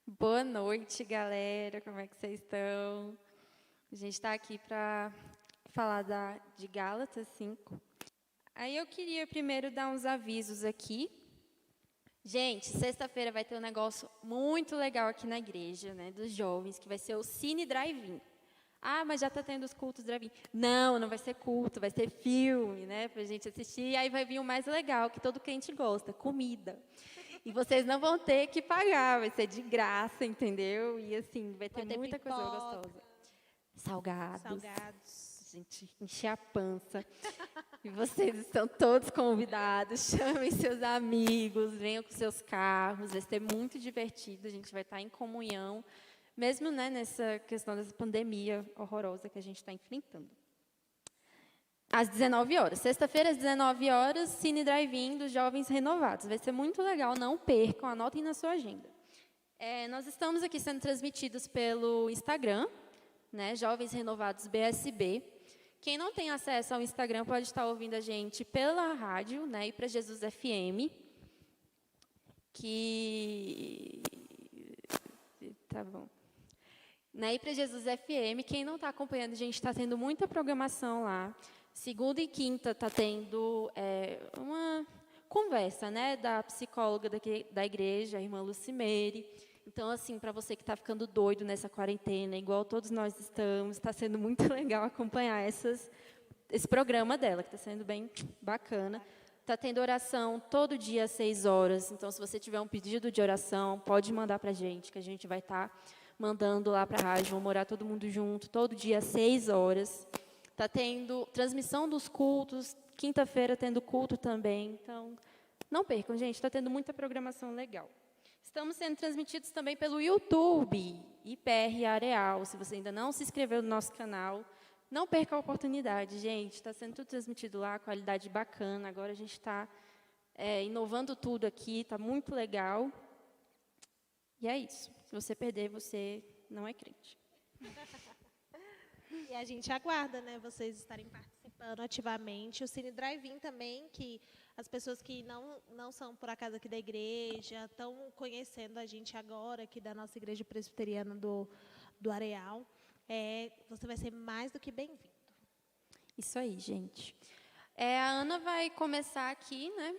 Boa noite, galera. Como é que vocês estão? A gente está aqui para falar de Gálatas 5. Aí eu queria primeiro dar uns avisos aqui. Gente, sexta-feira vai ter um negócio muito legal aqui na igreja, né, dos jovens, que vai ser o Cine Drive-In. Ah, mas já está tendo os cultos drive-in. Não, não vai ser culto, vai ser filme, né, para a gente assistir. E aí vai vir o mais legal, que todo crente gosta, comida. E vocês não vão ter que pagar, vai ser de graça, entendeu? E assim, vai ter muita coisa gostosa. Salgados. A gente encher a pança. E vocês estão todos convidados. Chamem seus amigos, venham com seus carros. Vai ser muito divertido. A gente vai estar em comunhão, mesmo, né, nessa questão dessa pandemia horrorosa que a gente está enfrentando. Às 19 horas. Sexta-feira, às 19 horas, Cine Drive-In dos Jovens Renovados. Vai ser muito legal, não percam, anotem na sua agenda. Nós estamos aqui sendo transmitidos pelo Instagram, né, Jovens Renovados BSB. Quem não tem acesso ao Instagram pode estar ouvindo a gente pela rádio, né, e para Jesus FM, Tá bom. Na para Jesus FM, quem não está acompanhando, a gente está tendo muita programação lá. Segunda e quinta está tendo uma conversa, né, da psicóloga da igreja, a irmã Lucimere. Então, assim, para você que está ficando doido nessa quarentena, igual todos nós estamos, está sendo muito legal acompanhar esse programa dela, que está sendo bem bacana. Está tendo oração todo dia às 6 horas. Então, se você tiver um pedido de oração, pode mandar para a gente, que a gente vai estar mandando lá para a rádio. Vamos orar todo mundo junto, todo dia às 6 horas. Está tendo transmissão dos cultos, quinta-feira tendo culto também. Então, não percam, gente, está tendo muita programação legal. Estamos sendo transmitidos também pelo YouTube, IPR Areal. Se você ainda não se inscreveu no nosso canal, não perca a oportunidade, gente. Está sendo tudo transmitido lá, qualidade bacana. Agora a gente está inovando tudo aqui, está muito legal. E é isso. Se você perder, você não é crente. E a gente aguarda, né, vocês estarem participando ativamente. O Cine Drive-In também, que as pessoas que não são, por acaso, aqui da igreja, estão conhecendo a gente agora, aqui da nossa igreja presbiteriana do Areal. Você vai ser mais do que bem-vindo. Isso aí, gente. A Ana vai começar aqui, né,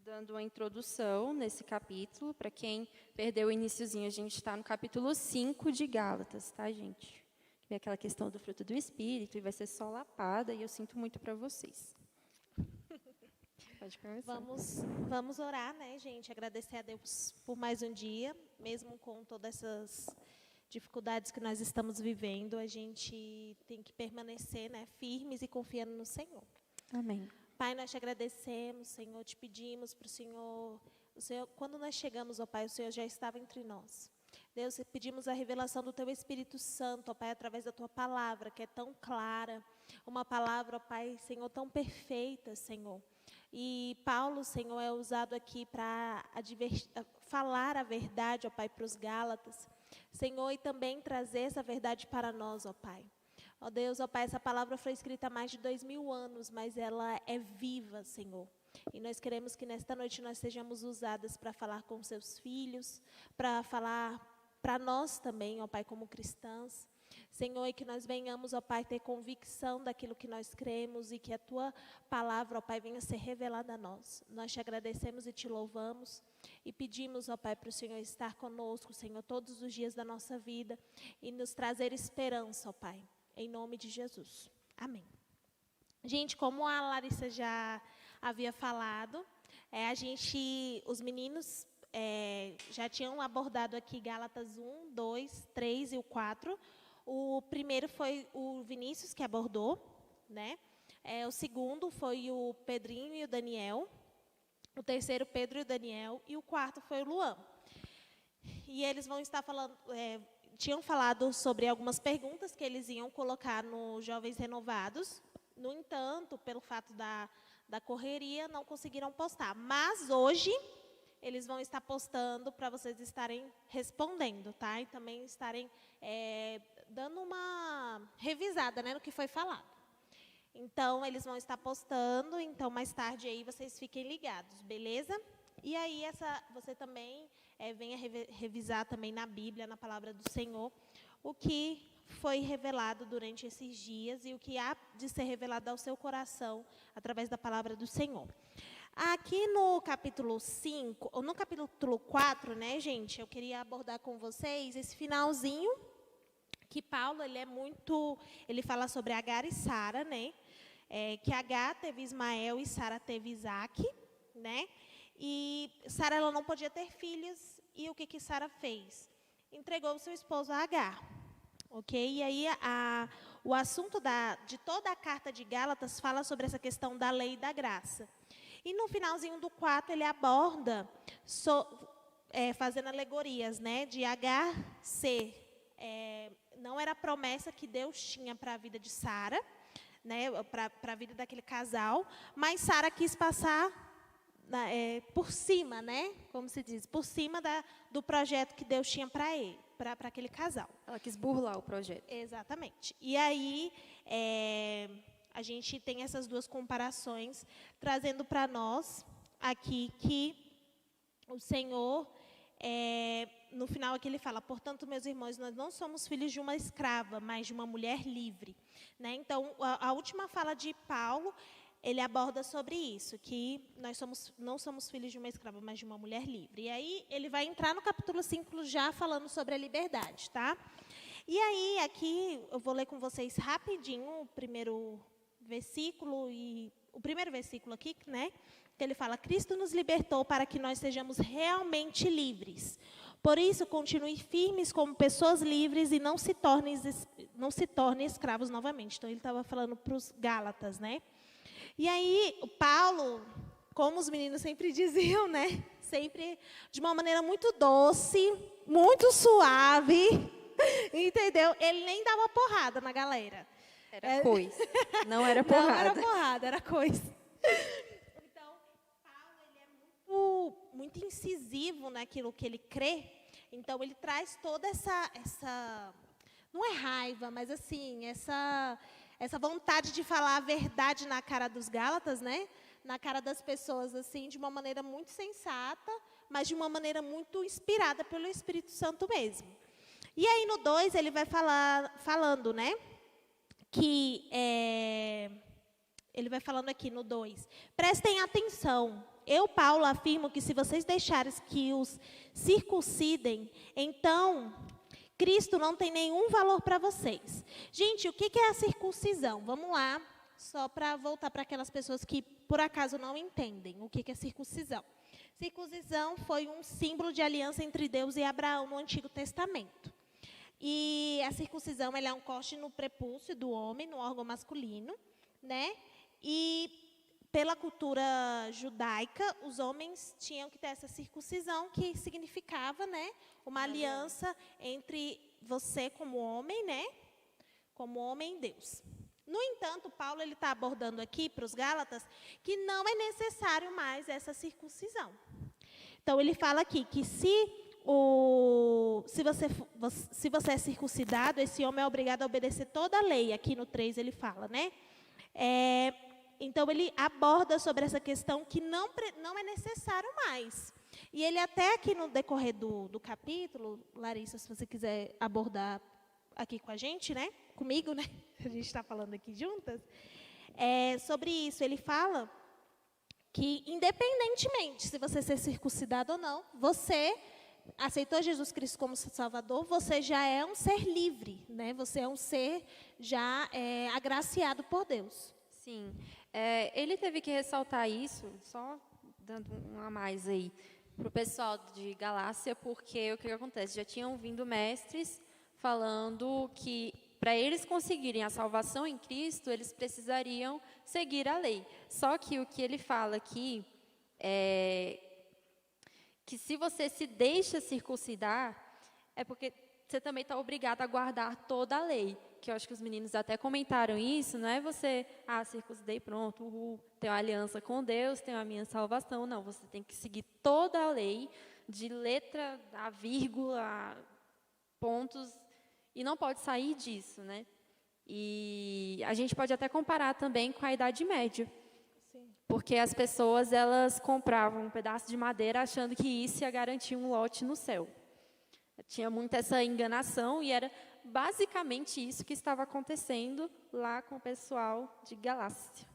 dando uma introdução nesse capítulo. Para quem perdeu o iniciozinho, a gente está no capítulo 5 de Gálatas, tá, gente? Que é aquela questão do fruto do Espírito, e vai ser só lapada, e eu sinto muito para vocês. Pode começar. Vamos orar, né, gente? Agradecer a Deus por mais um dia, mesmo com todas essas dificuldades que nós estamos vivendo, a gente tem que permanecer, né, firmes e confiando no Senhor. Amém. Pai, nós te agradecemos, Senhor, te pedimos para o Senhor, quando nós chegamos, ó Pai, o Senhor já estava entre nós. Deus, pedimos a revelação do Teu Espírito Santo, ó Pai, através da Tua palavra, que é tão clara, uma palavra, ó Pai, Senhor, tão perfeita, Senhor. E Paulo, Senhor, é usado aqui para falar a verdade, ó Pai, para os Gálatas, Senhor, e também trazer essa verdade para nós, ó Pai. Ó Deus, ó Pai, essa palavra foi escrita há mais de 2000 anos, mas ela é viva, Senhor. E nós queremos que nesta noite nós sejamos usadas para falar com seus filhos, para falar para nós também, ó Pai, como cristãs. Senhor, e que nós venhamos, ó Pai, ter convicção daquilo que nós cremos e que a Tua palavra, ó Pai, venha ser revelada a nós. Nós te agradecemos e te louvamos e pedimos, ó Pai, para o Senhor estar conosco, Senhor, todos os dias da nossa vida e nos trazer esperança, ó Pai, em nome de Jesus. Amém. Gente, como a Larissa já havia falado, os meninos já tinham abordado aqui Gálatas 1, 2, 3 e o 4. O primeiro foi o Vinícius que abordou, né? O segundo foi o Pedrinho e o Daniel. O terceiro, Pedro e o Daniel. E o quarto foi o Luan. E eles vão estar falando, tinham falado sobre algumas perguntas que eles iam colocar no Jovens Renovados. No entanto, pelo fato da correria, não conseguiram postar. Mas hoje eles vão estar postando para vocês estarem respondendo, tá? E também estarem dando uma revisada, né, no que foi falado. Então, eles vão estar postando, então mais tarde aí vocês fiquem ligados, beleza? E aí, você também venha revisar também na Bíblia, na palavra do Senhor, o que foi revelado durante esses dias e o que há de ser revelado ao seu coração através da palavra do Senhor. Aqui no capítulo 5, ou no capítulo 4, né, gente, eu queria abordar com vocês esse finalzinho, que Paulo, ele fala sobre Agar e Sara, né, que Agar teve Ismael e Sara teve Isaque, né, e Sara, ela não podia ter filhos, e o que Sara fez? Entregou o seu esposo a Agar. Ok? E aí, o assunto de toda a carta de Gálatas fala sobre essa questão da lei e da graça. E no finalzinho do 4, ele aborda, fazendo alegorias, né, de Agar não era a promessa que Deus tinha para a vida de Sara, né, para a vida daquele casal, mas Sara quis passar por cima, né, como se diz, por cima do projeto que Deus tinha para ele. Para aquele casal. Ela quis burlar o projeto. Exatamente. E aí, a gente tem essas duas comparações, trazendo para nós aqui que o Senhor, no final aqui ele fala, portanto, meus irmãos, nós não somos filhos de uma escrava, mas de uma mulher livre. Né? Então, a última fala de Paulo, ele aborda sobre isso, que nós não somos filhos de uma escrava, mas de uma mulher livre. E aí, ele vai entrar no capítulo 5 já falando sobre a liberdade, tá? E aí, aqui, eu vou ler com vocês rapidinho o primeiro versículo aqui, né? Que ele fala, Cristo nos libertou para que nós sejamos realmente livres. Por isso, continue firmes como pessoas livres e não se tornem escravos novamente. Então, ele estava falando para os Gálatas, né? E aí, o Paulo, como os meninos sempre diziam, né? Sempre de uma maneira muito doce, muito suave, entendeu? Ele nem dava porrada na galera. Era coisa, não era porrada. Não era porrada, era coisa. Então, Paulo, ele é muito incisivo naquilo que ele crê. Então, ele traz toda essa não é raiva, mas assim, essa vontade de falar a verdade na cara dos Gálatas, né? Na cara das pessoas, assim, de uma maneira muito sensata, mas de uma maneira muito inspirada pelo Espírito Santo mesmo. E aí, no 2, ele vai falando, né? Que, ele vai falando aqui no 2. Prestem atenção. Eu, Paulo, afirmo que se vocês deixarem que os circuncidem, então Cristo não tem nenhum valor para vocês. Gente, o que é a circuncisão? Vamos lá, só para voltar para aquelas pessoas que, por acaso, não entendem o que é circuncisão. Circuncisão foi um símbolo de aliança entre Deus e Abraão no Antigo Testamento. E a circuncisão ela é um corte no prepúcio do homem, no órgão masculino, né? E pela cultura judaica, os homens tinham que ter essa circuncisão, que significava, né, uma aliança entre você como homem, né, como homem e Deus. No entanto, Paulo ele está abordando aqui para os Gálatas que não é necessário mais essa circuncisão. Então, ele fala aqui que se você é circuncidado, esse homem é obrigado a obedecer toda a lei. Aqui no 3 ele fala, né? Então, ele aborda sobre essa questão que não é necessário mais. E ele até aqui no decorrer do capítulo, Larissa, se você quiser abordar aqui com a gente, né? Comigo, né? A gente está falando aqui juntas. Sobre isso, ele fala que, independentemente se você ser circuncidado ou não, você aceitou Jesus Cristo como Salvador, você já é um ser livre, né? Você é um ser já agraciado por Deus. Sim. Ele teve que ressaltar isso, só dando um a mais aí, para o pessoal de Galácia, porque o que acontece? Já tinham vindo mestres falando que, para eles conseguirem a salvação em Cristo, eles precisariam seguir a lei. Só que o que ele fala aqui é que se você se deixa circuncidar, é porque você também está obrigado a guardar toda a lei. Que eu acho que os meninos até comentaram isso, não é você, circuncidei, pronto, tenho uma aliança com Deus, tenho a minha salvação. Não, você tem que seguir toda a lei, de letra a vírgula, a pontos, e não pode sair disso, né? E a gente pode até comparar também com a Idade Média. Sim. porque as pessoas elas compravam um pedaço de madeira achando que isso ia garantir um lote no céu. Tinha muito essa enganação e era basicamente isso que estava acontecendo lá com o pessoal de Galácia.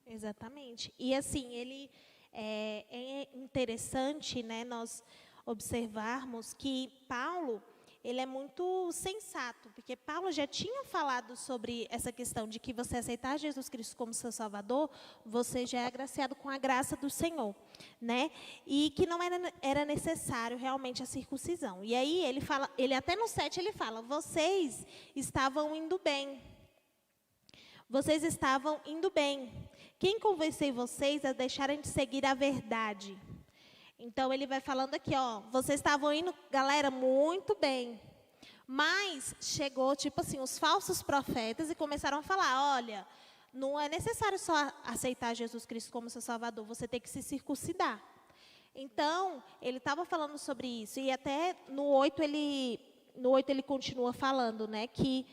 Exatamente. E assim, ele é interessante, né, nós observarmos que Paulo, ele é muito sensato, porque Paulo já tinha falado sobre essa questão de que você aceitar Jesus Cristo como seu Salvador, você já é agraciado com a graça do Senhor, né? E que não era necessário realmente a circuncisão. E aí ele fala, ele até no 7 ele fala, vocês estavam indo bem. Vocês estavam indo bem. Quem convenceu vocês a deixarem de seguir a verdade? Então, ele vai falando aqui, ó, vocês estavam indo, galera, muito bem. Mas chegou, tipo assim, os falsos profetas e começaram a falar, olha, não é necessário só aceitar Jesus Cristo como seu Salvador, você tem que se circuncidar. Então, ele estava falando sobre isso. E até no 8 ele continua falando, né, que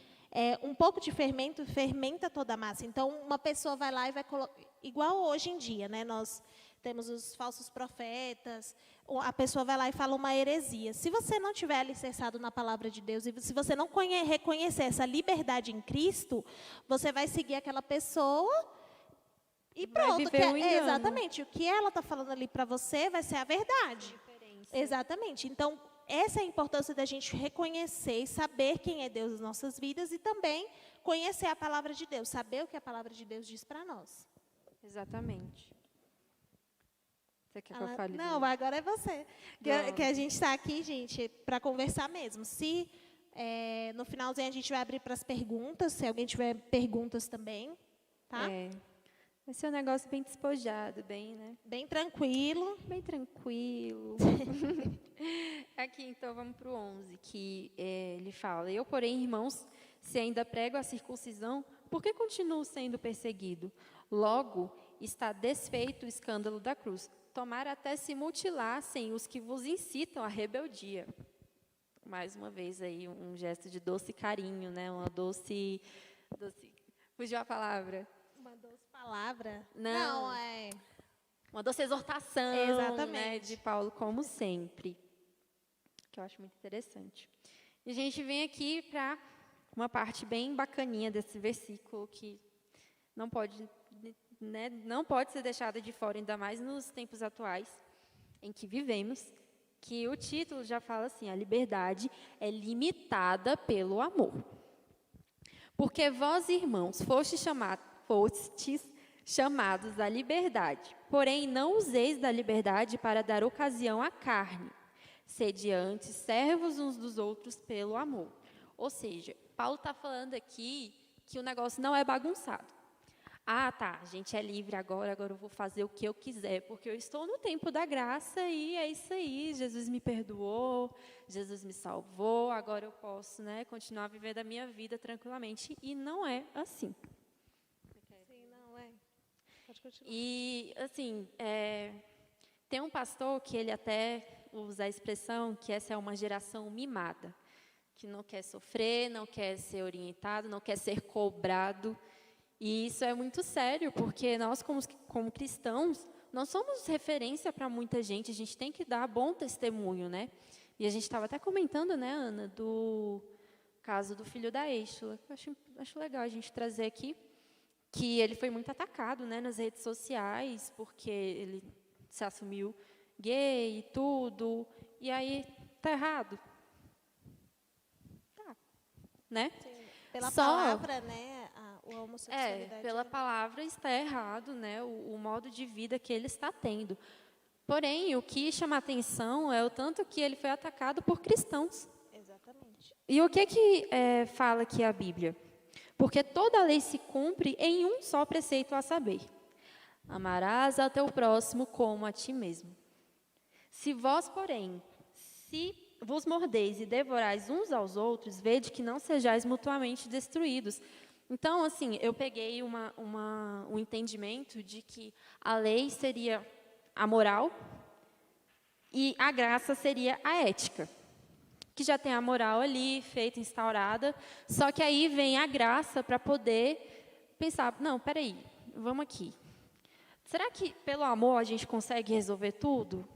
um pouco de fermento fermenta toda a massa. Então, uma pessoa vai lá e vai colocar... Igual hoje em dia, né? Nós temos os falsos profetas. A pessoa vai lá e fala uma heresia. Se você não tiver alicerçado na palavra de Deus, e se você não reconhecer essa liberdade em Cristo, você vai seguir aquela pessoa e pronto. Exatamente. O que ela está falando ali para você vai ser a verdade. Exatamente. Então, essa é a importância da gente reconhecer e saber quem é Deus nas nossas vidas e também conhecer a palavra de Deus, saber o que a palavra de Deus diz para nós. Exatamente. Você quer que eu fale? Não, agora é você. Que a gente está aqui, gente, para conversar mesmo. Se no finalzinho a gente vai abrir para as perguntas, se alguém tiver perguntas também, tá? Vai ser um negócio bem despojado, bem, né? Bem tranquilo. Bem tranquilo. Aqui, então, vamos para o 11, que ele fala, eu, porém, irmãos, se ainda prego a circuncisão, por que continuo sendo perseguido? Logo, está desfeito o escândalo da cruz. Tomara até se mutilassem os que vos incitam à rebeldia. Mais uma vez, aí, um gesto de doce carinho, né? Uma doce... Fugiu a palavra? Uma doce palavra? Não, uma doce exortação, né, de Paulo, como sempre. Que eu acho muito interessante. E a gente vem aqui para uma parte bem bacaninha desse versículo que não pode, né, não pode ser deixada de fora, ainda mais nos tempos atuais em que vivemos, que o título já fala assim, a liberdade é limitada pelo amor. Porque vós, irmãos, fostes chamados à liberdade, porém não useis da liberdade para dar ocasião à carne. Sede antes servos uns dos outros pelo amor. Ou seja, Paulo está falando aqui que o negócio não é bagunçado. Ah, tá, a gente é livre agora eu vou fazer o que eu quiser, porque eu estou no tempo da graça e é isso aí, Jesus me perdoou, Jesus me salvou, agora eu posso, né, continuar a viver da minha vida tranquilamente. E não é assim. Sim, não é. Pode continuar. E, assim, tem um pastor que ele até usa a expressão que essa é uma geração mimada, que não quer sofrer, não quer ser orientado, não quer ser cobrado. E isso é muito sério, porque nós, como cristãos, nós somos referência para muita gente, a gente tem que dar bom testemunho, né? E a gente estava até comentando, né, Ana, do caso do filho da Êxtula. Acho legal a gente trazer aqui, que ele foi muito atacado, né, nas redes sociais, porque ele se assumiu gay e tudo, e aí tá errado. Tá, né? Sim, pela palavra, né, a homossexualidade... pela palavra está errado, né, o modo de vida que ele está tendo. Porém, o que chama a atenção é o tanto que ele foi atacado por cristãos. Exatamente. E o que fala aqui a Bíblia? Porque toda a lei se cumpre em um só preceito, a saber: amarás ao teu próximo como a ti mesmo. Se vós, porém, se vos mordeis e devorais uns aos outros, vede que não sejais mutuamente destruídos. Então, assim, eu peguei um entendimento de que a lei seria a moral e a graça seria a ética, que já tem a moral ali, feita, instaurada, só que aí vem a graça para poder pensar, não, peraí, vamos aqui. será que pelo amor a gente consegue resolver tudo?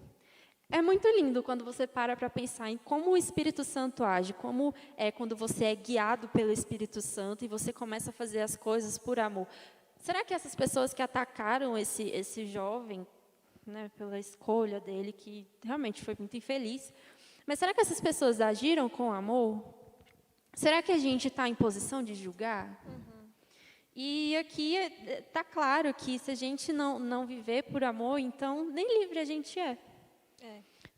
É muito lindo quando você para pensar em como o Espírito Santo age, como é quando você é guiado pelo Espírito Santo e você começa a fazer as coisas por amor. Será que essas pessoas que atacaram esse jovem, né, pela escolha dele, que realmente foi muito infeliz, mas será que essas pessoas agiram com amor? Será que a gente está em posição de julgar? E aqui está claro que se a gente não viver por amor, então nem livre a gente é.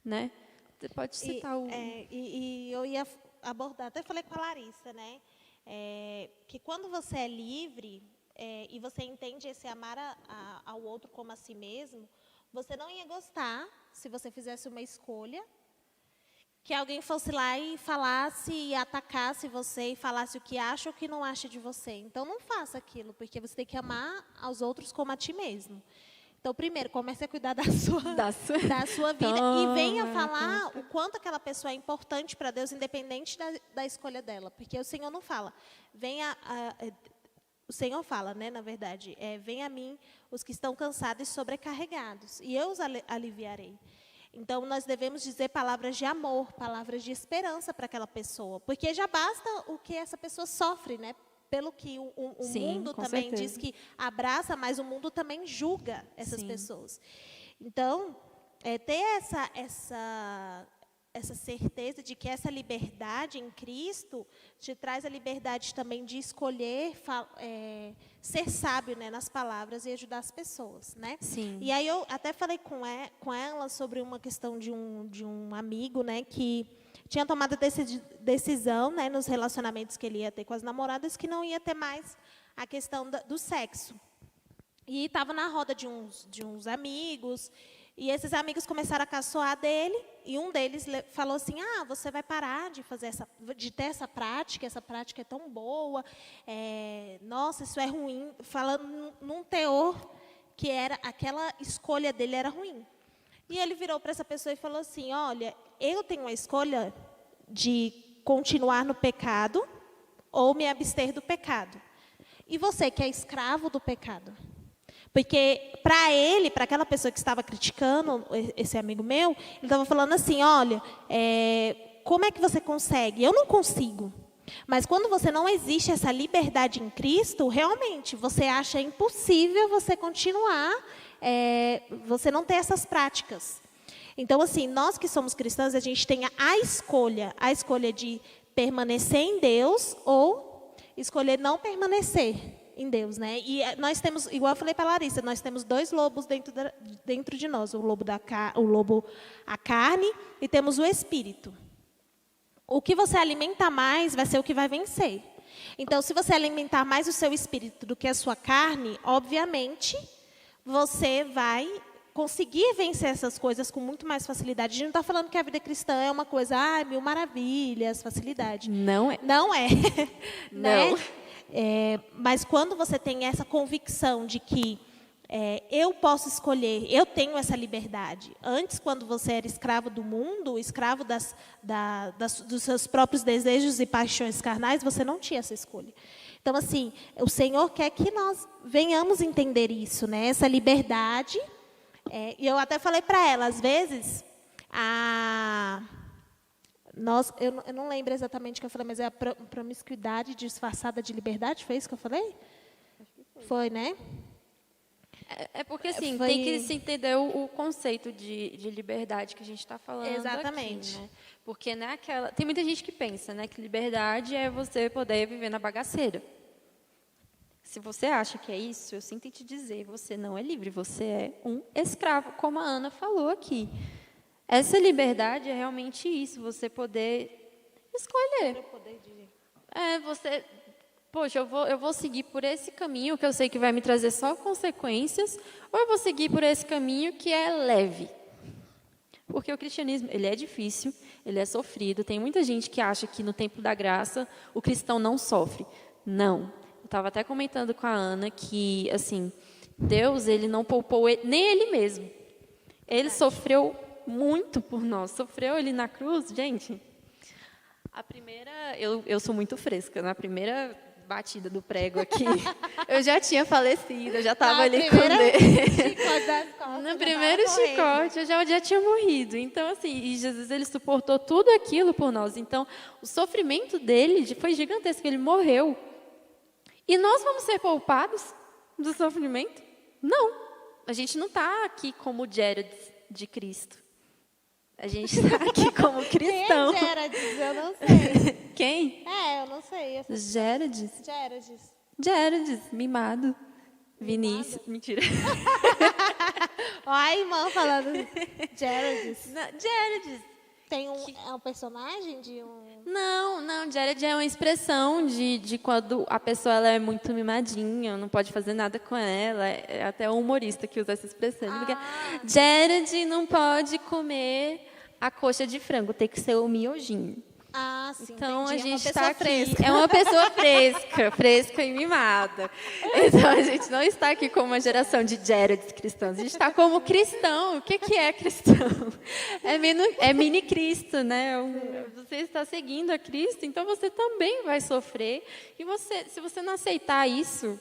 Né? Você pode citar e eu ia abordar, até falei com a Larissa, né? Que quando você é livre e você entende esse amar ao outro como a si mesmo, você não ia gostar, se você fizesse uma escolha, que alguém fosse lá e falasse e atacasse você e falasse o que acha ou o que não acha de você. Então, não faça aquilo, porque você tem que amar aos outros como a ti mesmo. Então, primeiro, comece a cuidar da sua vida e venha falar o quanto aquela pessoa é importante para Deus, independente da escolha dela. Porque o Senhor não fala, o Senhor fala, né, na verdade, venha a mim os que estão cansados e sobrecarregados, e eu os aliviarei. Então, nós devemos dizer palavras de amor, palavras de esperança para aquela pessoa, porque já basta o que essa pessoa sofre, né? Pelo que o mundo também diz que abraça, mas o mundo também julga essas pessoas. Então, ter essa certeza de que essa liberdade em Cristo te traz a liberdade também de escolher ser sábio, né, nas palavras e ajudar as pessoas, né? Sim. E aí eu até falei com ela sobre uma questão de um amigo, né, que tinha tomado decisão, né, nos relacionamentos que ele ia ter com as namoradas, que não ia ter mais a questão do sexo. E estava na roda de uns amigos, e esses amigos começaram a caçoar dele, e um deles falou assim, você vai parar de ter essa prática é tão boa, nossa, isso é ruim, falando num teor que era, aquela escolha dele era ruim. E ele virou para essa pessoa e falou assim, olha, eu tenho a escolha de continuar no pecado ou me abster do pecado. E você que é escravo do pecado? Porque para aquela pessoa que estava criticando, esse amigo meu, ele estava falando assim, olha, como é que você consegue? Eu não consigo. Mas quando você não existe essa liberdade em Cristo, realmente, você acha impossível você continuar, você não ter essas práticas. Então, assim, nós que somos cristãos, a gente tem a escolha de permanecer em Deus ou escolher não permanecer em Deus, né? E nós temos, igual eu falei para a Larissa, nós temos dois lobos dentro de nós, o lobo a carne e temos o espírito. O que você alimentar mais vai ser o que vai vencer. Então, se você alimentar mais o seu espírito do que a sua carne, obviamente, você vai conseguir vencer essas coisas com muito mais facilidade. A gente não está falando que a vida cristã é uma coisa, mil maravilhas, facilidade. Não é. Não é. Não. Né? Mas quando você tem essa convicção de que eu posso escolher, eu tenho essa liberdade. Antes, quando você era escravo do mundo, escravo dos seus próprios desejos e paixões carnais, você não tinha essa escolha. Então, assim, o Senhor quer que nós venhamos entender isso, né? Essa liberdade. E eu até falei para ela, às vezes, eu não lembro exatamente o que eu falei, mas é a promiscuidade disfarçada de liberdade, foi isso que eu falei? Acho que foi. Foi, né? É porque, assim, tem que se entender o conceito de liberdade que a gente está falando. Exatamente. Aqui, né? Porque tem muita gente que pensa, né, que liberdade é você poder viver na bagaceira. Se você acha que é isso, eu sinto em te dizer, você não é livre, você é um escravo, como a Ana falou aqui. Essa liberdade é realmente isso, você poder escolher. Você... Poxa, eu vou seguir por esse caminho, que eu sei que vai me trazer só consequências, ou eu vou seguir por esse caminho que é leve. Porque o cristianismo, ele é difícil, ele é sofrido. Tem muita gente que acha que no tempo da graça o cristão não sofre. Não. Eu estava até comentando com a Ana que, assim, Deus, ele não poupou nem ele mesmo. Ele sofreu muito por nós. Sofreu ele na cruz, gente. A primeira, eu sou muito fresca, na primeira batida do prego aqui, eu já tinha falecido, eu já estava ali com primeira Deus. chicote das costas, No já primeiro tava correndo. chicote, eu já tinha morrido. Então, assim, e Jesus, ele suportou tudo aquilo por nós. Então, o sofrimento dele foi gigantesco, ele morreu. E nós vamos ser poupados do sofrimento? Não. A gente não está aqui como Jared de Cristo. A gente está aqui como cristão. Quem é Gerades? Eu não sei. Quem? Eu não sei. Jared. Gerades. Jared, mimado. Vinícius. Mentira. Ó, a irmã falando Gerades. Jared. Tem é um personagem de um... Não, Jared é uma expressão de quando a pessoa ela é muito mimadinha, não pode fazer nada com ela. É até um humorista que usa essa expressão. Ele fica, Jared não pode comer a coxa de frango, tem que ser o miojinho. Ah, sim, Então entendi. a gente é uma pessoa está aqui, fresca. é uma pessoa fresca e mimada. Então a gente não está aqui como uma geração de Jareds cristãos, a gente está como cristão. O que é cristão? É mini Cristo, né? Você está seguindo a Cristo, então você também vai sofrer. E se você não aceitar isso,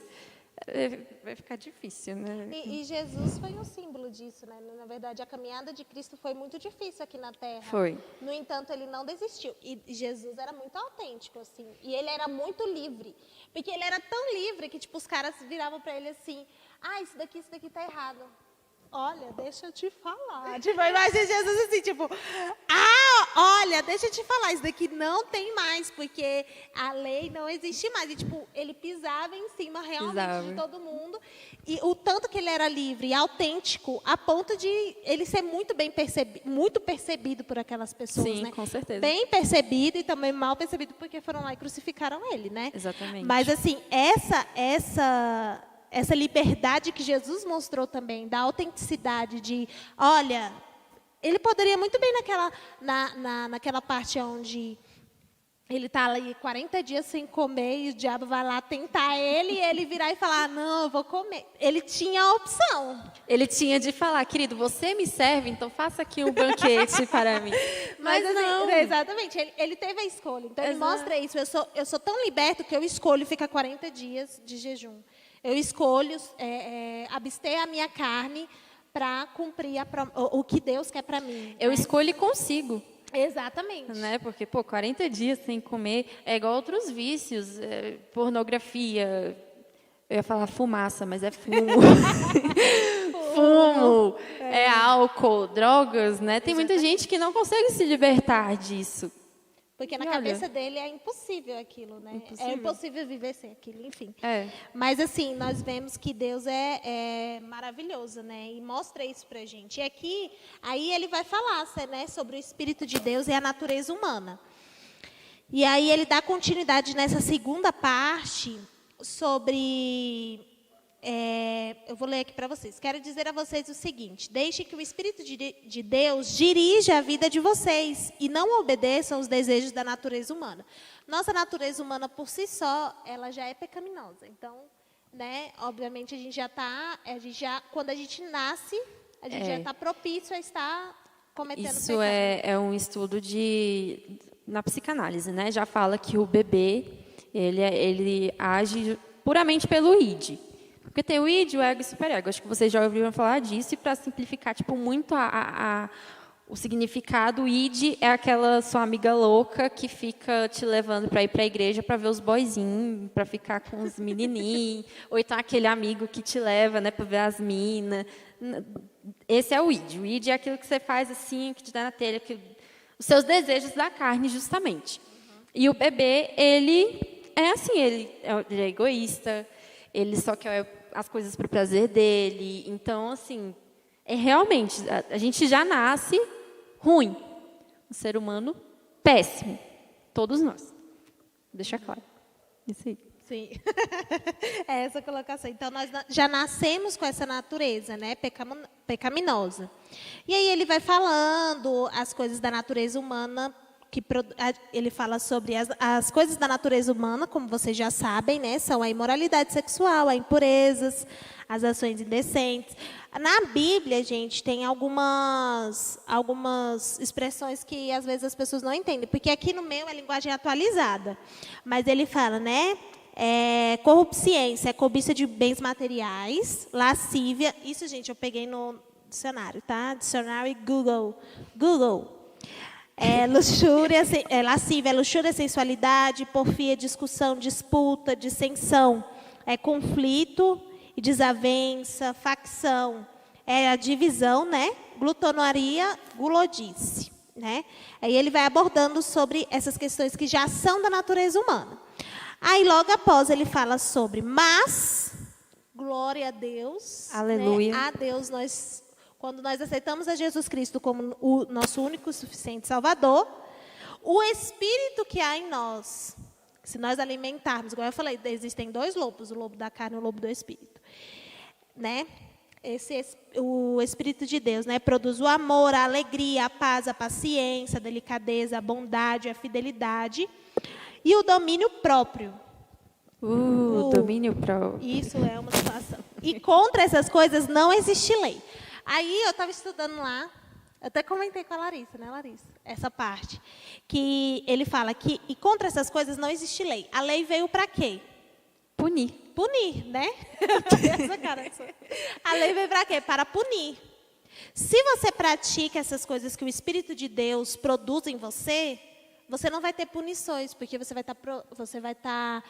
vai ficar difícil, né? E Jesus foi um símbolo disso, né? Na verdade, a caminhada de Cristo foi muito difícil aqui na Terra. Foi. No entanto, ele não desistiu. E Jesus era muito autêntico, assim. E ele era muito livre. Porque ele era tão livre que, tipo, os caras viravam para ele assim, isso daqui tá errado. Olha, deixa eu te falar. Tipo, imagina Jesus assim, tipo, olha, deixa eu te falar, isso daqui não tem mais, porque a lei não existe mais. E, tipo, ele pisava em cima realmente de todo mundo. E o tanto que ele era livre e autêntico, a ponto de ele ser muito bem percebido por aquelas pessoas, Sim, né? com certeza. Bem percebido e também mal percebido, porque foram lá e crucificaram ele, né? Exatamente. Mas, assim, essa liberdade que Jesus mostrou também, da autenticidade de, olha, ele poderia muito bem naquela parte onde ele está ali 40 dias sem comer e o diabo vai lá tentar ele e ele virar e falar, não, eu vou comer. Ele tinha a opção. Ele tinha de falar, querido, você me serve, então faça aqui um banquete para mim. Mas não. Assim, exatamente, ele teve a escolha. Então, ele mostra isso. Eu sou tão liberto que eu escolho ficar 40 dias de jejum. Eu escolho abster a minha carne para cumprir o que Deus quer para mim. Eu escolho e consigo. Exatamente. Né? Porque, 40 dias sem comer é igual outros vícios. Pornografia, eu ia falar fumaça, mas é fumo. Fumo, álcool, drogas, né? Tem muita gente que não consegue se libertar disso. Porque na cabeça dele é impossível aquilo, né? É impossível viver sem aquilo, enfim. Mas, assim, nós vemos que Deus é maravilhoso, né? E mostra isso pra gente. E aqui, aí ele vai falar, né, sobre o Espírito de Deus e a natureza humana. E aí ele dá continuidade nessa segunda parte sobre... eu vou ler aqui para vocês. Quero dizer a vocês o seguinte: deixe que o Espírito de Deus dirija a vida de vocês e não obedeçam aos desejos da natureza humana. Nossa natureza humana, por si só, ela já é pecaminosa. Então, né, obviamente, quando a gente nasce, a gente já está propício a estar cometendo pecado. Isso é um estudo na psicanálise, né? Já fala que o bebê, ele age puramente pelo id. Porque tem o id, o ego e o superego. Acho que vocês já ouviram falar disso. E para simplificar muito o significado, o id é aquela sua amiga louca que fica te levando para ir para a igreja para ver os boyzinhos, para ficar com os menininhos. Ou então aquele amigo que te leva, né, para ver as minas. Esse é o id. O id é aquilo que você faz assim, que te dá na telha, os seus desejos da carne, justamente. E o bebê, ele é assim, ele é egoísta, ele só quer as coisas para o prazer dele. Então, assim, realmente, a gente já nasce ruim. Um ser humano péssimo. Todos nós. Deixa claro. Isso aí. Sim. É essa colocação. Então, nós já nascemos com essa natureza, né, pecaminosa. E aí ele vai falando as coisas da natureza humana, ele fala sobre as coisas da natureza humana, como vocês já sabem, né, são a imoralidade sexual, as impurezas, as ações indecentes. Na Bíblia, gente, tem algumas expressões que às vezes as pessoas não entendem, porque aqui no meu é linguagem atualizada. Mas ele fala, né, Corrupciência, cobiça de bens materiais. Lascívia, isso, gente, eu peguei no dicionário, tá? Dicionário Google. Luxúria, lascívia, luxúria, sensualidade, porfia, discussão, disputa, dissensão, conflito e desavença, facção, a divisão, né? Glutonaria, gulodice, né? Aí ele vai abordando sobre essas questões que já são da natureza humana. Aí logo após ele fala sobre, mas, glória a Deus, Aleluia. né? A Deus quando nós aceitamos a Jesus Cristo como o nosso único e suficiente Salvador, o Espírito que há em nós, se nós alimentarmos, igual eu falei, existem 2 lobos, o lobo da carne e o lobo do Espírito, né? O Espírito de Deus, né, produz o amor, a alegria, a paz, a paciência, a delicadeza, a bondade, a fidelidade e o domínio próprio. Domínio próprio. Isso é uma situação. E contra essas coisas não existe lei. Aí eu estava estudando lá, eu até comentei com a Larissa, né, Larissa? Essa parte. Que ele fala que e contra essas coisas não existe lei. A lei veio para quê? Punir, né? Essa cara. A lei veio para quê? Para punir. Se você pratica essas coisas que o Espírito de Deus produz em você, você não vai ter punições, porque você vai estar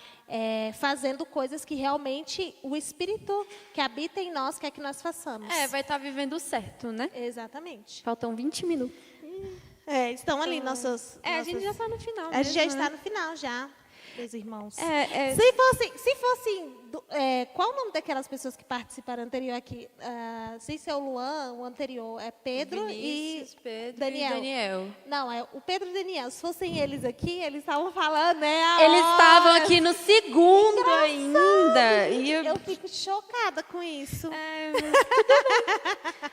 fazendo coisas que realmente o Espírito que habita em nós quer que nós façamos. vai estar vivendo certo, né? Exatamente. Faltam 20 minutos. Estão ali nossos... A gente já está no final. A gente já mesmo, está né? no final, já, meus irmãos. Se fosse qual o nome daquelas pessoas que participaram anterior aqui? Sem ser o Luan, o anterior é Pedro Vinícius, Pedro Daniel. e Daniel. Não, é o Pedro e Daniel. Se fossem eles aqui, eles estavam falando, né? Eles estavam aqui no segundo ainda. E Eu fico chocada com isso.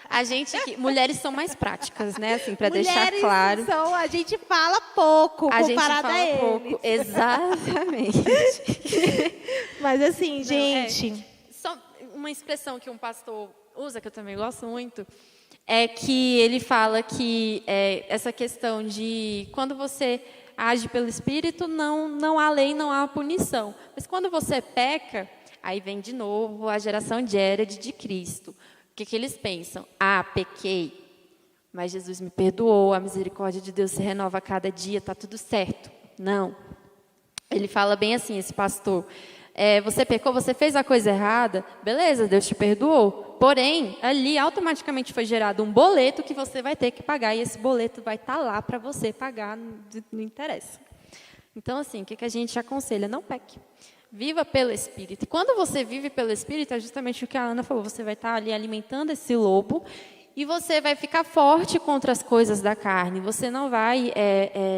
a gente aqui, mulheres são mais práticas, né? Assim, para deixar claro. A gente fala pouco A gente comparado fala a eles. pouco, exatamente. Mas assim, gente... Só uma expressão que um pastor usa, que eu também gosto muito, é que ele fala que essa questão de quando você age pelo Espírito, não há lei, não há punição. Mas quando você peca, aí vem de novo a geração de Hérode de Cristo. O que eles pensam? Pequei, mas Jesus me perdoou, a misericórdia de Deus se renova a cada dia, está tudo certo. Não. Ele fala bem assim, esse pastor, você pecou, você fez a coisa errada, beleza, Deus te perdoou. Porém, ali automaticamente foi gerado um boleto que você vai ter que pagar, e esse boleto vai estar lá para você pagar, não interessa. Então, assim, o que a gente aconselha? Não peque. Viva pelo Espírito. E quando você vive pelo Espírito, é justamente o que a Ana falou, você vai estar ali alimentando esse lobo, e você vai ficar forte contra as coisas da carne. Você não vai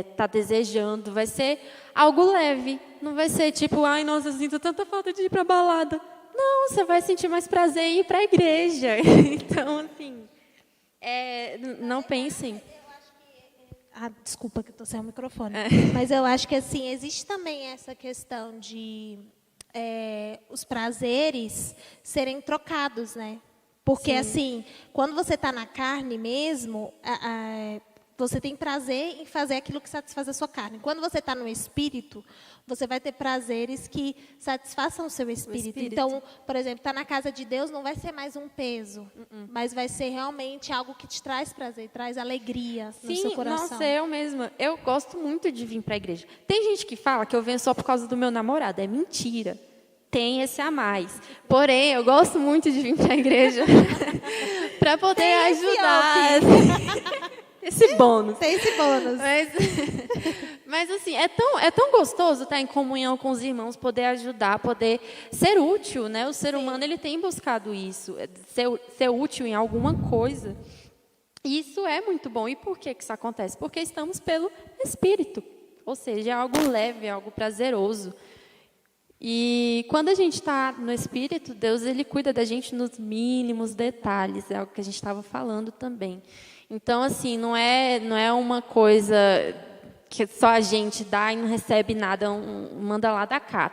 estar desejando, vai ser algo leve. Não vai ser tipo, ai, nossa, eu sinto tanta falta de ir para a balada. Não, você vai sentir mais prazer em ir para a igreja. Então, assim, não pensem. Desculpa que eu estou sem o microfone. Mas eu acho que, assim, existe também essa questão de os prazeres serem trocados, né? Porque, assim, quando você está na carne mesmo, você tem prazer em fazer aquilo que satisfaz a sua carne. Quando você está no Espírito, você vai ter prazeres que satisfaçam o seu Espírito. Então, por exemplo, estar na casa de Deus não vai ser mais um peso, mas vai ser realmente algo que te traz prazer, traz alegria no seu coração. Nossa, eu mesma. Eu gosto muito de vir para a igreja. Tem gente que fala que eu venho só por causa do meu namorado. É mentira. Tem esse a mais. Porém, eu gosto muito de vir para a igreja para poder ajudar. Esse bônus. Tem esse bônus. Mas assim, é tão gostoso estar em comunhão com os irmãos, poder ajudar, poder ser útil, né? O ser humano, ele tem buscado isso, ser útil em alguma coisa. E isso é muito bom. E por que isso acontece? Porque estamos pelo Espírito. Ou seja, é algo leve, é algo prazeroso. E quando a gente está no Espírito, Deus, ele cuida da gente nos mínimos detalhes. É algo que a gente estava falando também. Então, assim, não é uma coisa que só a gente dá e não recebe nada, manda lá da cá.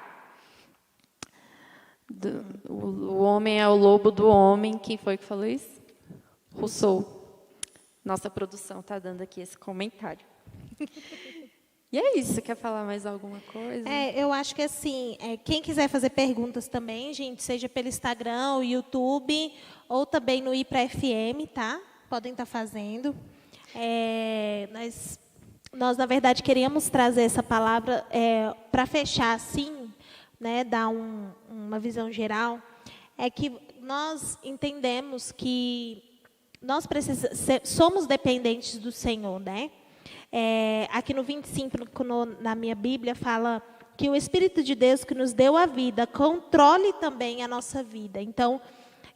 O homem é o lobo do homem. Quem foi que falou isso? Rousseau. Nossa produção está dando aqui esse comentário. E é isso, quer falar mais alguma coisa? Eu acho que assim, quem quiser fazer perguntas também, gente, seja pelo Instagram, o YouTube, ou também no IPRA FM, tá? Podem estar fazendo. Nós, na verdade, queríamos trazer essa palavra para fechar, assim, né, dar uma visão geral, é que nós entendemos que nós somos dependentes do Senhor, né? Aqui no 25, na minha Bíblia, fala que o Espírito de Deus que nos deu a vida controle também a nossa vida. Então,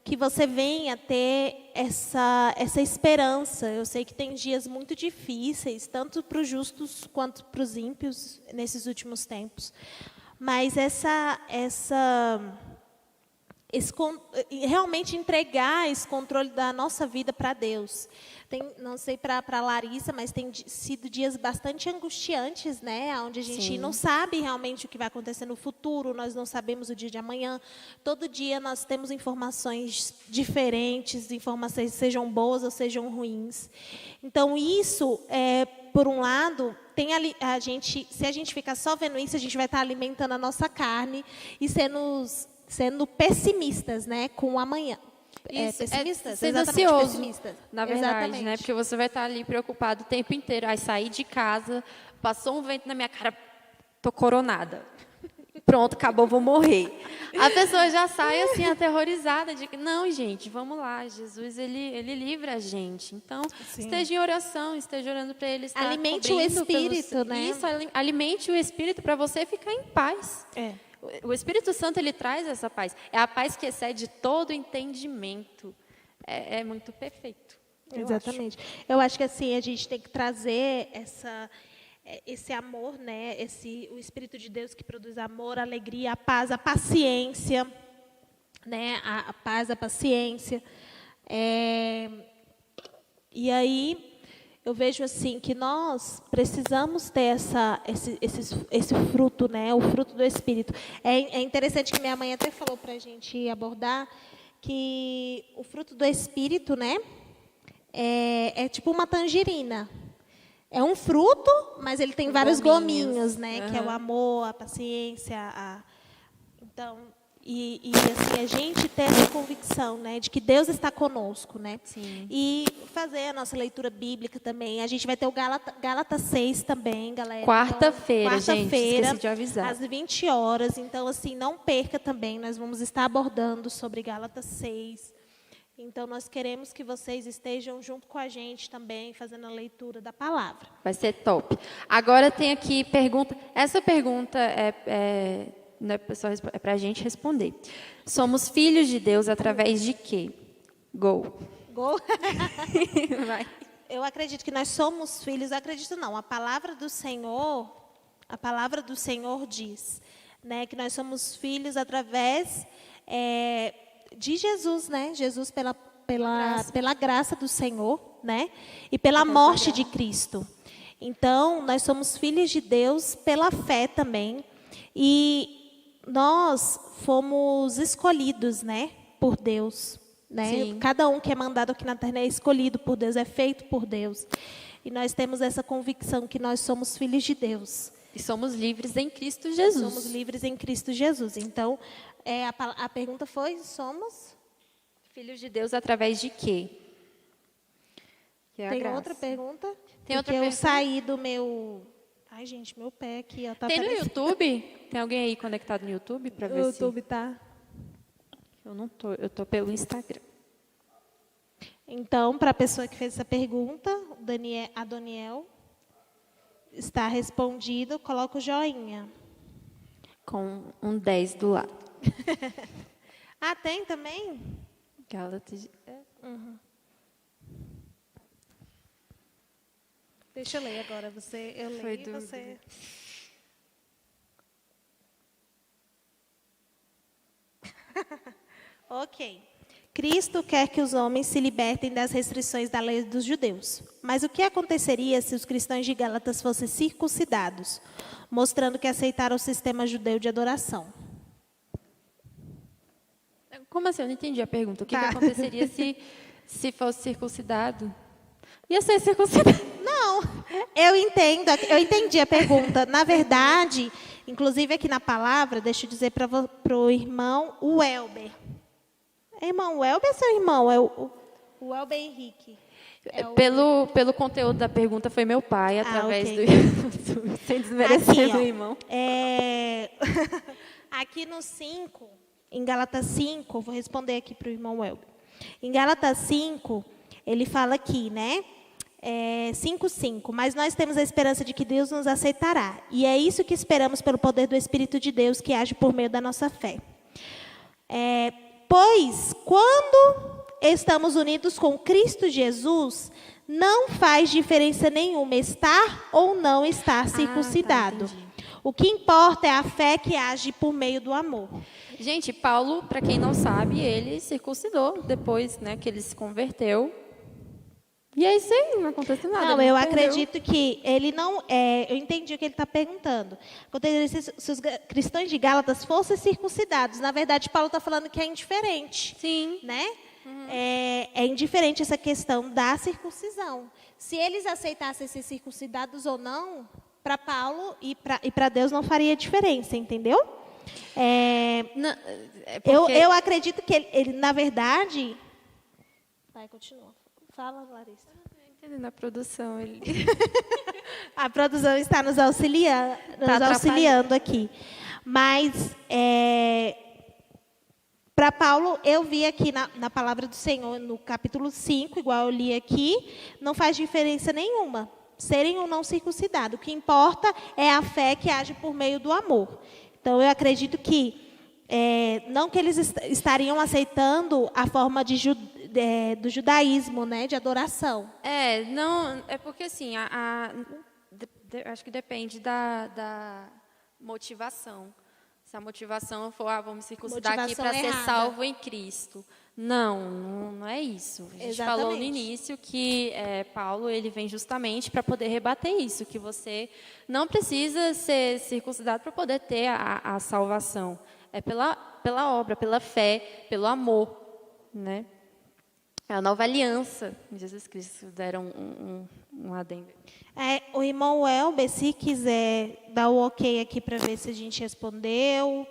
que você venha ter essa esperança. Eu sei que tem dias muito difíceis, tanto para os justos quanto para os ímpios, nesses últimos tempos. Mas realmente entregar esse controle da nossa vida para Deus. Não sei para a Larissa, mas tem sido dias bastante angustiantes, né? Onde a gente não sabe realmente o que vai acontecer no futuro, nós não sabemos o dia de amanhã. Todo dia nós temos informações diferentes, informações sejam boas ou sejam ruins. Então, isso, por um lado, se a gente ficar só vendo isso, a gente vai estar alimentando a nossa carne e sendo pessimistas, né, com o amanhã. Pessimistas, sendo exatamente, ansioso, pessimistas. na verdade, Exatamente. né? Porque você vai estar ali preocupado o tempo inteiro. Aí saí de casa, passou um vento na minha cara, tô coronada. Pronto, acabou, vou morrer. A pessoa já sai assim aterrorizada de que não, gente, vamos lá, Jesus ele livra a gente. Então, esteja em oração, esteja orando para ele estar alimente o espírito, né? Isso, alimente o espírito para você ficar em paz. O Espírito Santo, ele traz essa paz. É a paz que excede todo entendimento. É muito perfeito. Exatamente. Eu acho que assim, a gente tem que trazer esse amor, né? O Espírito de Deus que produz amor, alegria, a paz, a paciência, né? A paz, a paciência. E aí, eu vejo assim que nós precisamos ter esse fruto, né? O fruto do Espírito. É interessante que minha mãe até falou para a gente abordar que o fruto do Espírito, né? É tipo uma tangerina. É um fruto, mas ele tem vários gominhos, né? Que é o amor, a paciência, então. E assim, a gente ter essa convicção, né, de que Deus está conosco, né? Sim. E fazer a nossa leitura bíblica também. A gente vai ter o Gálatas 6 também, galera. Quarta-feira, gente, esqueci de avisar. Às 20 horas. Então, assim, não perca também. Nós vamos estar abordando sobre Gálatas 6. Então, nós queremos que vocês estejam junto com a gente também, fazendo a leitura da palavra. Vai ser top. Agora tem aqui pergunta. Essa pergunta não é para a gente responder. Somos filhos de Deus através de quê? Gol. Vai. Eu acredito que nós somos filhos. Acredito não. A palavra do Senhor diz, né, que nós somos filhos através de Jesus, né? Jesus pela graça do Senhor, né? E pela morte de Cristo. Então, nós somos filhos de Deus pela fé também. E nós fomos escolhidos, né, por Deus, né? Sim. Cada um que é mandado aqui na terra é escolhido por Deus, é feito por Deus. E nós temos essa convicção que nós somos filhos de Deus. E somos livres em Cristo Jesus. Somos livres em Cristo Jesus. Então, a pergunta foi, somos filhos de Deus através de quê? Tem outra pergunta? Tem outra pergunta? Eu pergunta? saí do meu... Ai, gente, meu pé aqui, ó, tá Tem no aparecendo. YouTube? Tem alguém aí conectado no YouTube para ver O YouTube tá. Eu não tô, eu tô pelo Instagram. Então, para a pessoa que fez essa pergunta, a Daniel, está respondido, coloca o joinha. Com um 10 do lado. Tem também? Gálatas. Deixa eu ler agora. Eu leio e você... Ok. Cristo quer que os homens se libertem das restrições da lei dos judeus. Mas o que aconteceria se os cristãos de Gálatas fossem circuncidados, mostrando que aceitaram o sistema judeu de adoração? Como assim? Eu não entendi a pergunta. O que aconteceria se fosse circuncidado? Ia ser circuncidado. Não, Não, eu entendi a pergunta. Na verdade, inclusive aqui na palavra, deixa eu dizer para o irmão Welber. É irmão Welber ou seu irmão? É o Welber Henrique. Pelo conteúdo da pergunta, foi meu pai, através ok. do sem desmerecer Aqui, ó. meu irmão. Aqui no 5, em Gálatas 5, vou responder aqui para o irmão Welber. Em Gálatas 5, ele fala aqui, né? 5:5. Mas nós temos a esperança de que Deus nos aceitará. E é isso que esperamos pelo poder do Espírito de Deus que age por meio da nossa fé. Pois, quando estamos unidos com Cristo Jesus, não faz diferença nenhuma estar ou não estar circuncidado. Tá, entendi. O que importa é a fé que age por meio do amor. Gente, Paulo, para quem não sabe, ele circuncidou depois, né, que ele se converteu. E é isso aí, não aconteceu nada. Não, ele eu perdeu. acredito que ele não... eu entendi o que ele está perguntando. Aconteceria se os cristãos de Gálatas fossem circuncidados. Na verdade, Paulo está falando que é indiferente. Sim. Né? É indiferente essa questão da circuncisão. Se eles aceitassem ser circuncidados ou não, para Paulo e para Deus não faria diferença, entendeu? Não, porque... eu acredito que ele, na verdade... Vai, continua. Fala, Larissa. Entendendo a produção, ele... A produção está nos auxiliando aqui. Mas, para Paulo, eu vi aqui na palavra do Senhor, no capítulo 5, igual eu li aqui, não faz diferença nenhuma, serem ou não circuncidados. O que importa é a fé que age por meio do amor. Então, eu acredito que, não que eles estariam aceitando a forma do judaísmo, né, de adoração. Não, é porque assim, acho que depende da motivação. Se a motivação for, vamos circuncidar aqui para ser salvo em Cristo. Não é isso. A gente falou no início que Paulo ele vem justamente para poder rebater isso, que você não precisa ser circuncidado para poder ter a salvação. É pela obra, pela fé, pelo amor, né? É a nova aliança. Jesus Cristo deram um adendo. O irmão Welber, se quiser dar o ok aqui para ver se a gente respondeu,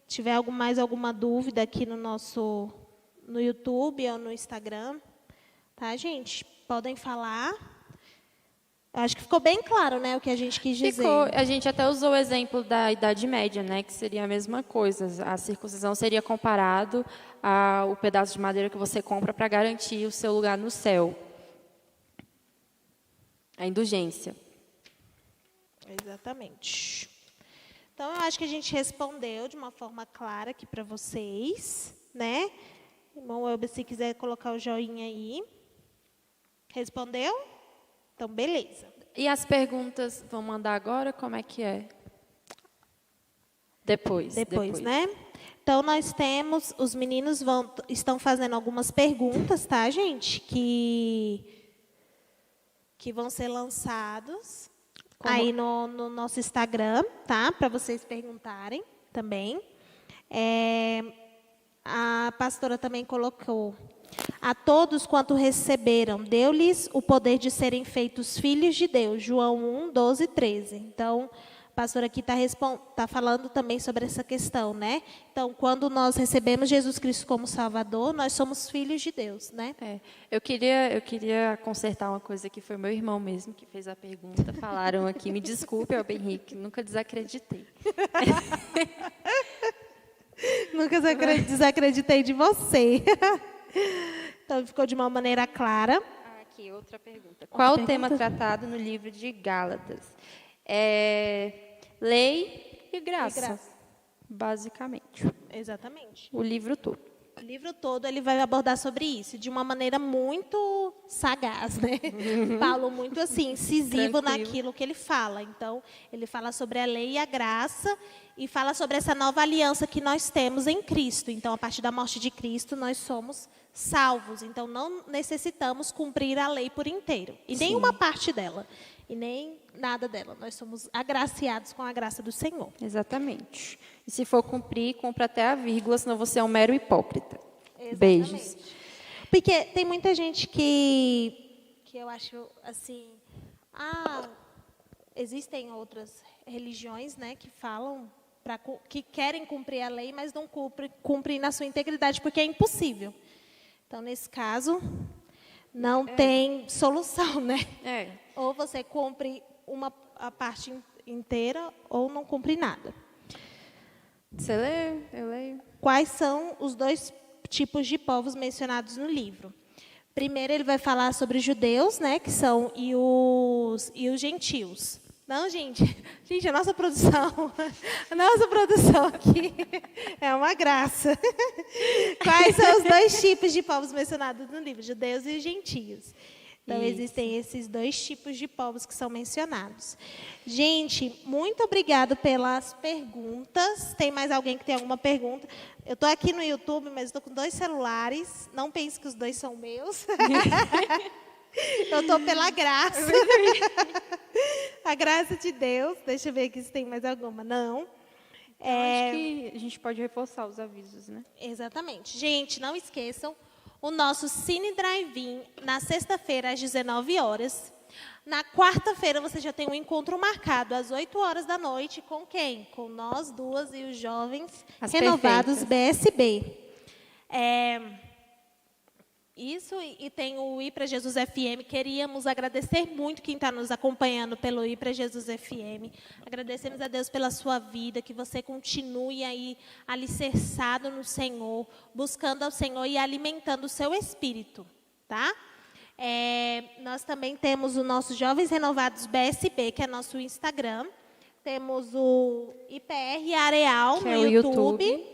tiver mais alguma dúvida aqui no YouTube ou no Instagram, tá, gente? Podem falar. Acho que ficou bem claro, né, o que a gente quis dizer. Ficou. A gente até usou o exemplo da Idade Média, né, que seria a mesma coisa. A circuncisão seria comparado ao pedaço de madeira que você compra para garantir o seu lugar no céu. A indulgência. Exatamente. Então, eu acho que a gente respondeu de uma forma clara aqui para vocês, né? Irmão Elber, se quiser colocar o joinha aí. Respondeu? Então, beleza. E as perguntas vão mandar agora? Como é que é? Depois, né? Então, nós temos, os meninos estão fazendo algumas perguntas, tá, gente? Que vão ser lançados aí no nosso Instagram, tá? Para vocês perguntarem também. A pastora também colocou: a todos quanto receberam, deu-lhes o poder de serem feitos filhos de Deus. João 1, 12, 13. Então, a pastora aqui está falando também sobre essa questão, né? Então, quando nós recebemos Jesus Cristo como Salvador, nós somos filhos de Deus, né? Eu queria consertar uma coisa que foi meu irmão mesmo que fez a pergunta. Falaram aqui, me desculpe, Elber Henrique, nunca desacreditei. Nunca desacreditei de você. Então, ficou de uma maneira clara. Aqui, outra pergunta. Qual o tema tratado no livro de Gálatas? Lei e graça, basicamente. Exatamente. O livro todo. O livro todo ele vai abordar sobre isso de uma maneira muito sagaz, né? Paulo muito assim, incisivo naquilo que ele fala. Então, ele fala sobre a lei e a graça e fala sobre essa nova aliança que nós temos em Cristo. Então, a partir da morte de Cristo, nós somos salvos. Então, não necessitamos cumprir a lei por inteiro. E nem uma parte dela. E nem nada dela. Nós somos agraciados com a graça do Senhor. Exatamente. E se for cumprir, cumpra até a vírgula, senão você é um mero hipócrita. Exatamente. Beijos. Porque tem muita gente que eu acho, assim, existem outras religiões, né, que falam, que querem cumprir a lei, mas não cumprem na sua integridade, porque é impossível. Então, nesse caso, não tem solução, né? Ou você cumpre a parte inteira, ou não cumpre nada. Você lê? Eu leio. Quais são os 2 tipos de povos mencionados no livro? Primeiro, ele vai falar sobre os judeus, né, que são, e os gentios. Não, gente, a nossa produção aqui é uma graça. Quais são os 2 tipos de povos mencionados no livro? Judeus e gentios. Então, existem esses 2 tipos de povos que são mencionados. Gente, muito obrigado pelas perguntas. Tem mais alguém que tem alguma pergunta? Eu estou aqui no YouTube, mas estou com 2 celulares. Não pense que os 2 são meus. Eu estou pela graça. A graça de Deus. Deixa eu ver aqui se tem mais alguma. Não. Acho que a gente pode reforçar os avisos, né? Exatamente. Gente, não esqueçam o nosso Cine Drive-In na sexta-feira às 19 horas. Na quarta-feira você já tem um encontro marcado às 8 horas da noite com quem? Com nós 2 e os jovens As renovados perfeitas. BSB. Isso, e tem o Ir para Jesus FM. Queríamos agradecer muito quem está nos acompanhando pelo Ir para Jesus FM. Agradecemos a Deus pela sua vida, que você continue aí alicerçado no Senhor, buscando ao Senhor e alimentando o seu espírito, tá? Nós também temos o nosso Jovens Renovados BSB, que é nosso Instagram. Temos o IPR Areal Que no é o YouTube.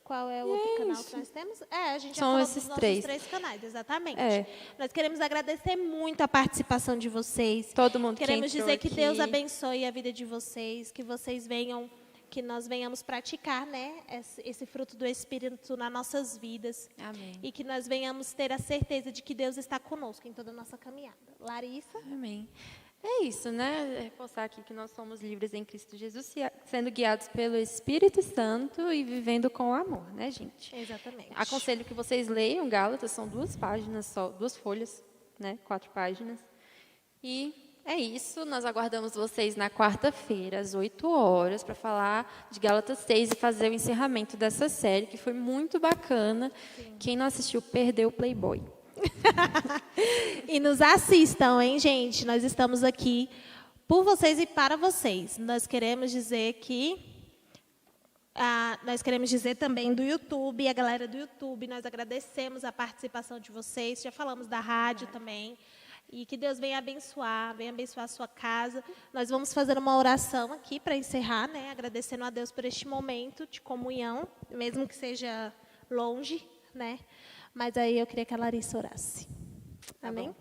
Qual é o outro canal que nós temos? A gente já São falou esses dos nossos 3. 3 canais, exatamente. É. Nós queremos agradecer muito a participação de vocês. Todo mundo Queremos que entrou dizer que Deus aqui. abençoe a vida de vocês, que vocês venham, que nós venhamos praticar, né, esse fruto do Espírito nas nossas vidas. Amém. E que nós venhamos ter a certeza de que Deus está conosco em toda a nossa caminhada. Larissa? Amém. É isso, né? Reforçar aqui que nós somos livres em Cristo Jesus, sendo guiados pelo Espírito Santo e vivendo com amor, né, gente? Exatamente. Aconselho que vocês leiam Gálatas, são 2 páginas só, 2 folhas, né? 4 páginas. E é isso, nós aguardamos vocês na quarta-feira, às 8 horas, para falar de Gálatas 6 e fazer o encerramento dessa série, que foi muito bacana. Sim. Quem não assistiu, perdeu o Playboy. E nos assistam, hein, gente? Nós estamos aqui por vocês e para vocês. Nós queremos dizer nós queremos dizer também do YouTube, a galera do YouTube, nós agradecemos a participação de vocês. Já falamos da rádio também. E que Deus venha abençoar a sua casa. Nós vamos fazer uma oração aqui para encerrar, né? Agradecendo a Deus por este momento de comunhão, mesmo que seja longe, né? Mas aí eu queria que a Larissa orasse. Amém?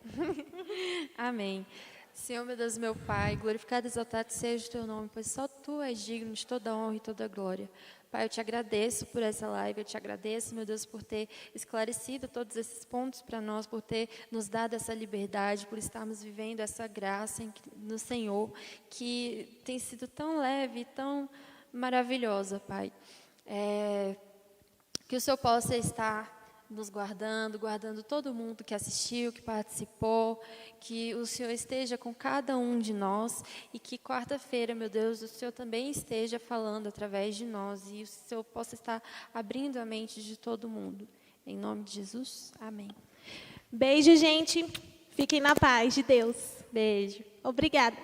Amém. Senhor, meu Deus, meu Pai, glorificado e exaltado seja o teu nome, pois só tu és digno de toda honra e toda glória. Pai, eu te agradeço por essa live, eu te agradeço, meu Deus, por ter esclarecido todos esses pontos para nós, por ter nos dado essa liberdade, por estarmos vivendo essa graça no Senhor, que tem sido tão leve, tão maravilhosa, Pai. Que o Senhor possa estar nos guardando todo mundo que assistiu, que participou, que o Senhor esteja com cada um de nós e que quarta-feira, meu Deus, o Senhor também esteja falando através de nós e o Senhor possa estar abrindo a mente de todo mundo. Em nome de Jesus, amém. Beijo, gente. Fiquem na paz de Deus. Beijo. Obrigada.